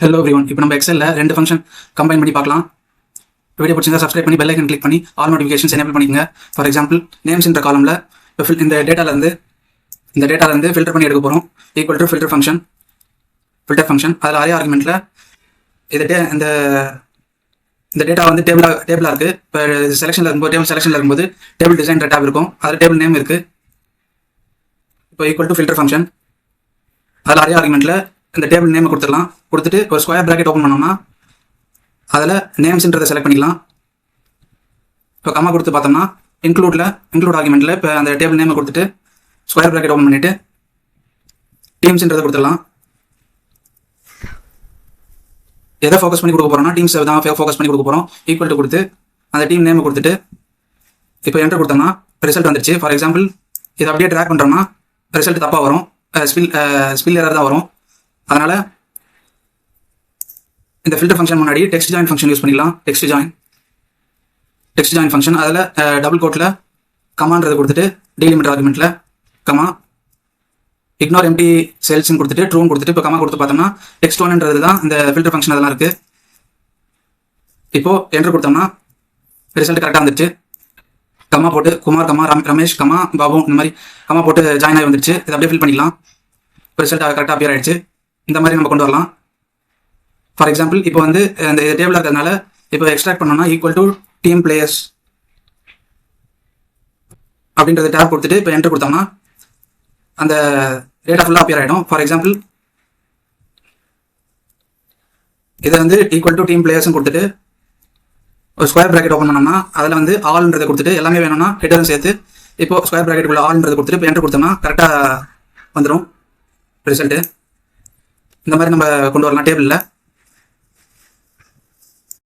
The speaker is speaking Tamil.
Hello everyone. இப்போ நம்ம எக்ஸலில் ரெண்டு ஃபங்க்ஷன் கம்பைன் பண்ணி பார்க்கலாம். வீடியோ பிடிச்சிருந்தா சப்ஸ்கிரைப் பண்ணி பெல் ஐக்கன் கிளிக் பண்ணி ஆல் நோட்டிஃபிகேஷன்ஸ் எனேபிள் பண்ணிக்கங்க. ஃபார் எக்ஸாம்பிள் நேம்ஸ்ன்ற காலமில் இந்த டேட்டாலேருந்து ஃபில்டர் பண்ணி எடுக்க போகிறோம். ஈக்குவல் டு ஃபில்டர் ஃபங்க்ஷன் அதில் அரே ஆர்குமெண்ட்டில் இந்த டேட்டா வந்து டேபிளாக இருக்குது. இப்போ டேபிள் செலெக்ஷனில் இருக்கும்போது டேபிள் டிசைன் டேப் இருக்கும், அதில் டேபிள் நேம் இருக்குது. இப்போ ஈக்குவல் டு ஃபில்டர் ஃபங்க்ஷன் அதில் அரே ஆர்குமெண்ட்டில் இந்த டேபிள் நேமை கொடுத்துட்டு ஒரு ஸ்கொயர் ப்ராக்கெட் ஓப்பன் பண்ணோம்னா அதில் நேம்ஸ்ன்றதை செலக்ட் பண்ணிக்கலாம். இப்போ கம்மா கொடுத்து பார்த்தோம்னா இன்க்ளூட் ஆர்குமெண்ட்டில் இப்போ அந்த டேபிள் நேமை கொடுத்துட்டு ஸ்கொயர் ப்ராக்கெட் ஓப்பன் பண்ணிவிட்டு டீம்ஸ்ன்றதை கொடுத்துடலாம். எதை ஃபோக்கஸ் பண்ணி கொடுக்க போகிறோம்னா டீம்ஸ் தான் ஃபோக்கஸ் பண்ணி கொடுக்க போகிறோம். ஈக்குவல் டு கொடுத்து அந்த டீம் நேமை கொடுத்துட்டு இப்போ என்டர் கொடுத்தோம்னா ரிசல்ட் வந்துருச்சு. ஃபார் எக்ஸாம்பிள் இதை அப்படியே ட்ராக் பண்ணுறோம்னா ரிசல்ட் தப்பாக வரும், ஸ்பில் எரர் தான் வரும். அதனால் இந்த ஃபில்டர் ஃபங்க்ஷன் முன்னாடி டெக்ஸ்ட் ஜாயின் ஃபங்க்ஷன் யூஸ் பண்ணிக்கலாம். டெக்ஸ்ட் ஜாயின் ஃபங்க்ஷன் அதில் டபுள் கோட்டில் கமான்றதை கொடுத்துட்டு டீலிமிட்டர் ஆர்குமெண்ட்டில் கமா இக்னோர் எம்டி செல்ஸ்ன்னு கொடுத்துட்டு ட்ரூன்னு கொடுத்துட்டு இப்போ கமா கொடுத்து பார்த்தோம்னா டெக்ஸ்ட் ஒன்ன்றது தான் இந்த ஃபில்டர் ஃபங்க்ஷன் அதெல்லாம் இருக்குது. இப்போது என்டர் கொடுத்தோம்னா ரிசல்ட் கரெக்டாக வந்துடுச்சு. கமா போட்டு குமார் கமா ரமேஷ் கமா பாபு இந்த மாதிரி கமா போட்டு ஜாயின் ஆகி வந்துடுச்சு. இதை அப்படியே ஃபில் பண்ணிக்கலாம். இப்போ ரிசல்ட் கரெக்டாக அப்பியர் ஆகிடுச்சு. இந்த மாதிரி நம்ம கொண்டு வரலாம். ஃபார் எக்ஸாம்பிள் இப்போ வந்து இந்த டேபிளாக இருக்கிறதுனால இப்போ எக்ஸ்ட்ராக்ட் பண்ணோம்னா ஈக்குவல் டு டீம் பிளேயர்ஸ் அப்படின்றத டேப் கொடுத்துட்டு இப்போ என்டர் கொடுத்தோம்னா அந்த டேட்டா ஃபுல்லாக அப்பியர் ஆகிடும். ஃபார் எக்ஸாம்பிள் இதை வந்து ஈக்குவல் டு டீம் பிளேயர்ஸ்னு கொடுத்துட்டு ஒரு ஸ்கொயர் ப்ராக்கெட் ஓப்பன் பண்ணோம்னா அதில் வந்து ஆல்ன்றதை கொடுத்துட்டு எல்லாமே வேணும்னா ஹெட்டரும் சேர்த்து இப்போ ஸ்கொயர் ப்ராக்கெட்டுக்குள்ள ஆல்ன்றதை கொடுத்துட்டு இப்போ என்டர் கொடுத்தோம்னா கரெக்டாக வந்துடும் ரிசல்ட்டு. இந்த மாதிரி நம்ம கொண்டு வரலாம் டேபிளில்.